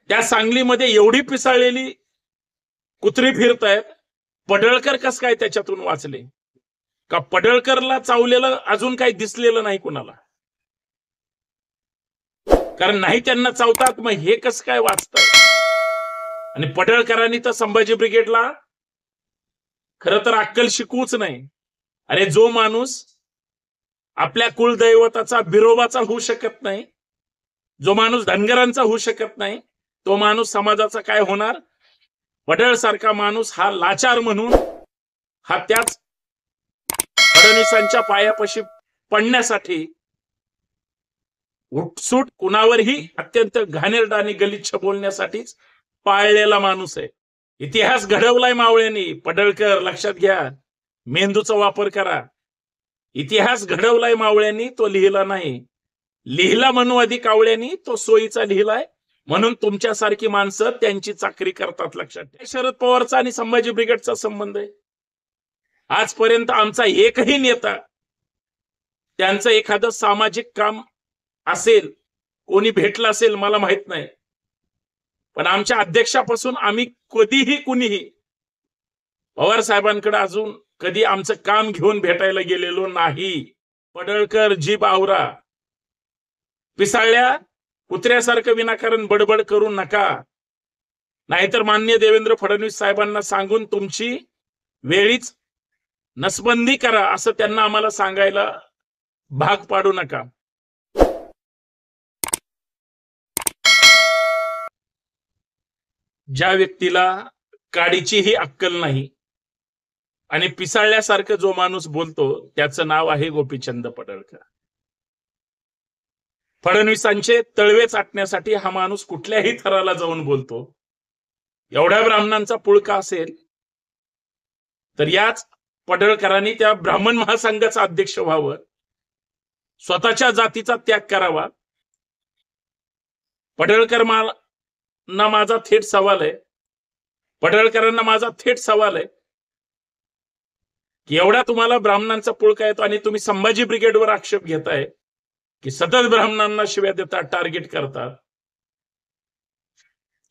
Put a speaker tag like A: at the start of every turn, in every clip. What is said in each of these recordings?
A: त्या सांगलीमध्ये एवढी पिसाळलेली कुत्री फिरतायत, पडळकर कस काय त्याच्यातून वाचले? का पडळकरला चावलेलं अजून काही दिसलेलं नाही कुणाला? कारण नाही त्यांना चावतात, मग हे कसं काय वाचतात? आणि पडळकरांनी तर संभाजी ब्रिगेडला खरं तर अक्कल शिकवूच नाही. अरे जो माणूस आपल्या कुलदैवताचा बिरोबाचा होऊ शकत नाही, जो माणूस धनगरांचा होऊ शकत नाही, तो माणूस समाजाचा काय होणार? पडळ सारखा माणूस हा लाचार म्हणून हा त्याच फडणवीसांच्या पायापाशी पडण्यासाठी उठसूट कुणावरही अत्यंत घाणेरडा आणि गलिच्छ बोलण्यासाठीच पाळलेला माणूस आहे. इतिहास घडवलाय मावळ्यांनी. पडळकर लक्षात घ्या, मेंदूचा वापर करा. इतिहास घडवलाय मावळ्यांनी, तो लिहिला नाही. लिहिला मनुवादी कावळ्यांनी, तो सोयीचा लिहिलाय. म्हणून तुमच्यासारखी माणसं त्यांची चाकरी करतात. लक्षात ठेवा. शरद पवारचा आणि संभाजी ब्रिगेडचा संबंध आहे. आजपर्यंत आमचा एकही नेता त्यांचं एखादं सामाजिक काम असेल, कोणी भेटलं असेल मला माहित नाही, पण आमच्या अध्यक्षापासून आम्ही कधीही कुणीही पवार साहेबांकडे अजून कधी आमचं काम घेऊन भेटायला गेलेलो नाही. पडळकर जीभ आवरा. पिसाळल्या कुत्र्यासारखं विनाकारण बडबड करू नका, नाहीतर माननीय देवेंद्र फडणवीस साहेबांना सांगून तुमची वेळीच नसबंदी करा असं त्यांना आम्हाला सांगायला भाग पाडू नका. ज्या व्यक्तीला काडीचीही अक्कल नाही आणि पिसाळल्यासारखं जो माणूस बोलतो, त्याचं नाव आहे गोपीचंद पडळकर. फडणवीसांचे तळवे चाटण्यासाठी हा माणूस कुठल्याही थराला जाऊन बोलतो. एवढ्या ब्राह्मणांचा पुळका असेल तर याच पडळकरांनी त्या ब्राह्मण महासंघाचा अध्यक्ष व्हावं, स्वतःच्या जातीचा त्याग करावा. पडळकरांना माझा थेट सवाल आहे, पडळकरांना माझा थेट सवाल आहे की एवढा तुम्हाला ब्राह्मणांचा पुळका येतो आणि तुम्ही संभाजी ब्रिगेडवर आक्षेप घेताय की सतत ब्राह्मणांना शिव्या देतात, टार्गेट करतात.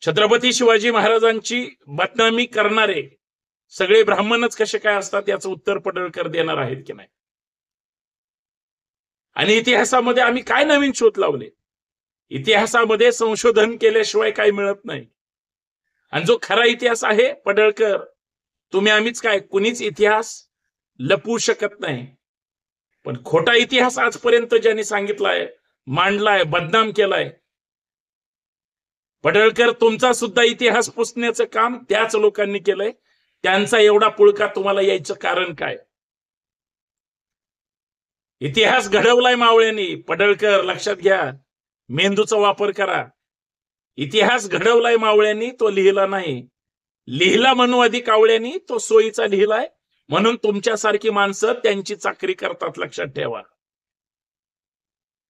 A: छत्रपती शिवाजी महाराजांची बदनामी करणारे सगळे ब्राह्मणच कसे काय असतात याचं उत्तर पडळकर देणार आहेत की नाही? आणि इतिहासामध्ये आम्ही काय नवीन शोध लावले? इतिहासामध्ये संशोधन केल्याशिवाय काही मिळत नाही. आणि जो खरा इतिहास आहे पडळकर, तुम्ही आम्हीच काय, कुणीच इतिहास लपवू शकत नाही. पण खोटा इतिहास आजपर्यंत ज्यांनी सांगितलाय, मांडलाय, बदनाम केलाय, पडळकर तुमचा सुद्धा इतिहास पुसण्याचं काम त्याच लोकांनी केलंय. त्यांचा एवढा पुळका तुम्हाला यायचं कारण काय? इतिहास घडवलाय मावळ्यांनी. पडळकर लक्षात घ्या, मेंदूचा वापर करा. इतिहास घडवलाय मावळ्यांनी, तो लिहिला नाही. लिहिला मनुवादी कावळ्यांनी, तो सोयीचा लिहिलाय. म्हणून तुमच्यासारखी माणसं त्यांची चाकरी करतात. लक्षात ठेवा.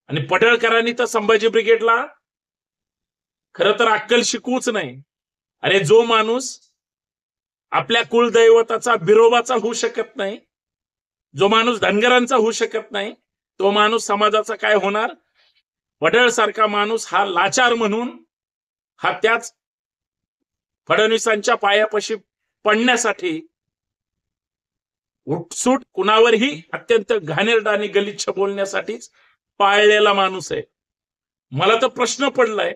A: आणि पडळकरांनी तर संभाजी ब्रिगेडला खरं तर अक्कल शिकवूच नाही. अरे जो माणूस आपल्या कुलदैवताचा बिरोबाचा होऊ शकत नाही, जो माणूस धनगरांचा होऊ शकत नाही, तो माणूस समाजाचा काय होणार? पडळ सारखा माणूस हा लाचार म्हणून हा त्याच फडणवीसांच्या पायापाशी पडण्यासाठी उठसूट कुणावरही अत्यंत घाणेरडा आणि गलिच्छ बोलण्यासाठीच पाळलेला माणूस आहे. मला तर प्रश्न पडलाय,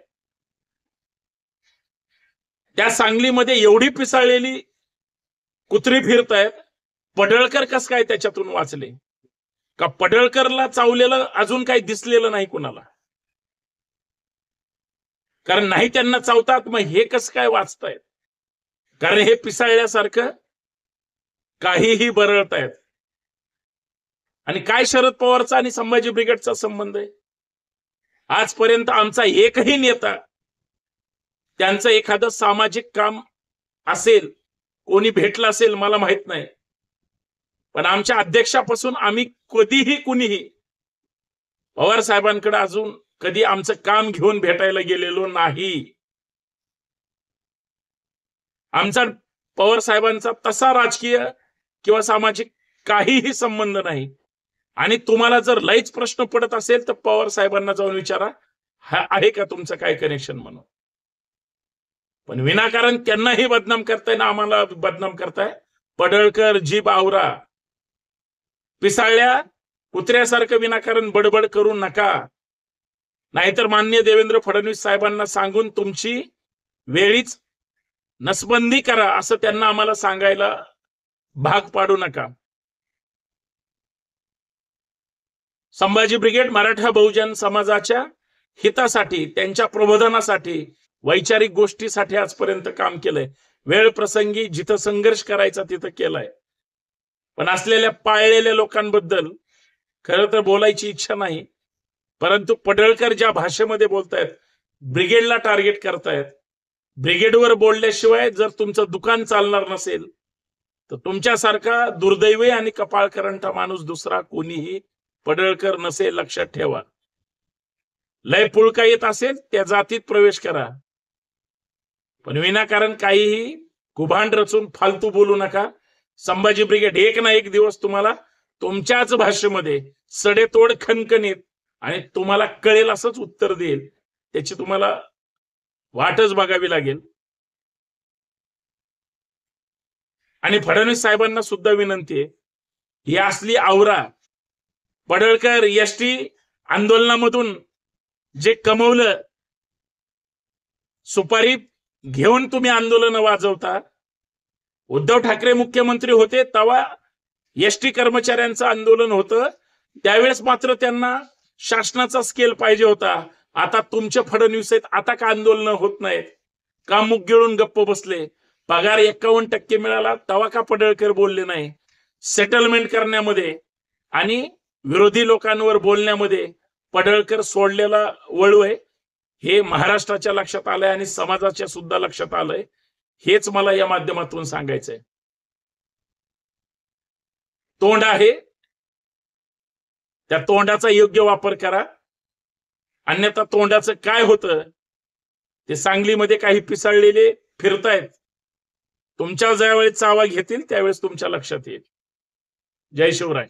A: त्या सांगलीमध्ये एवढी पिसाळलेली कुत्री फिरतायत, पडळकर कस काय त्याच्यातून वाचले? का पडळकरला चावलेलं अजून काही दिसलेलं नाही कुणाला? कारण नाही त्यांना चावतात, मग हे कसं काय वाचतायत? कारण हे पिसाळल्यासारखं काहीही बरळतायत. आणि काय शरद पवारचा आणि संभाजी ब्रिगेडचा संबंध आहे? आजपर्यंत आमचा एकही नेता त्यांचं एखादं सामाजिक काम असेल, कोणी भेटलं असेल मला माहित नाही, पण आमच्या अध्यक्षापासून आम्ही कधीही कुणीही पवार साहेबांकडे अजून कधी आमचं काम घेऊन भेटायला गेलेलो नाही. आमचा पवार साहेबांचा तसा राजकीय किंवा सामाजिक काहीही संबंध नाही. आणि तुम्हाला जर लईच प्रश्न पडत असेल तर पवार साहेबांना जाऊन विचारा, हा आहे का तुमचं काय कनेक्शन म्हणून. पण विनाकारण त्यांनाही बदनाम करताय ना आम्हाला बदनाम करताय. पडळकर जीभ आवरा. पिसाळल्या कुत्र्यासारखं विनाकारण बडबड करू नका. नाहीतर माननीय देवेंद्र फडणवीस साहेबांना सांगून तुमची वेळीच नसबंदी करा असं त्यांना आम्हाला सांगायला भाग पाडू नका. संभाजी ब्रिगेड मराठा बहुजन समाजाच्या हितासाठी, त्यांच्या प्रबोधनासाठी, वैचारिक गोष्टीसाठी आजपर्यंत काम केलंय. वेळ प्रसंगी जिथं संघर्ष करायचा तिथं केलाय. पण असलेल्या पाळलेल्या लोकांबद्दल खरं तर बोलायची इच्छा नाही. परंतु पडळकर ज्या भाषेमध्ये बोलतायत, ब्रिगेडला टार्गेट करतायत, ब्रिगेडवर बोलल्याशिवाय जर तुमचं दुकान चालणार नसेल तर तुमच्यासारखा दुर्दैवी आणि कपाळकरंटा माणूस दुसरा कोणीही पडळकर नसेल, लक्षात ठेवा. लय पुळका येत असेल त्या जातीत प्रवेश करा, पण विनाकारण काहीही कुभांड रचून फालतू बोलू नका. संभाजी ब्रिगेड एक ना एक दिवस तुम्हाला तुमच्याच भाषेमध्ये सडेतोड खणखणीत आणि तुम्हाला कळेल असंच उत्तर देईल. त्याची तुम्हाला वाटच बघावी लागेल. आणि फडणवीस साहेबांना सुद्धा विनंती आहे, ही असली आवरा. पडळकर एसटी आंदोलनामधून जे कमवलं, सुपारी घेऊन तुम्ही आंदोलन वाजवता. उद्धव ठाकरे मुख्यमंत्री होते तेव्हा एसटी कर्मचाऱ्यांचं आंदोलन होतं, त्यावेळेस मात्र त्यांना शासनाचा स्केल पाहिजे होता. आता तुमचे फडणवीस आहेत, आता का आंदोलन होत नाहीत? का मुख गिळून गप्प बसले? पगार 51% मिळाला तेव्हा का पडळकर बोलले नाही? सेटलमेंट करण्यामध्ये आणि विरोधी लोकांवर बोलण्यामध्ये पडळकर सोडलेला वळू आहे, हे महाराष्ट्राच्या लक्षात आलंय आणि समाजाच्या सुद्धा लक्षात आलंय. हेच मला या माध्यमातून सांगायचंय. तोंड आहे, त्या तोंडाचा योग्य वापर करा. अन्यथा तोंडाचं काय होतं ते सांगलीमध्ये काही पिसाळलेले फिरतायत, तुमच्या ज्यावेळेस चावा घेतील त्यावेळेस तुमच्या लक्षात येईल. जय शिवराय.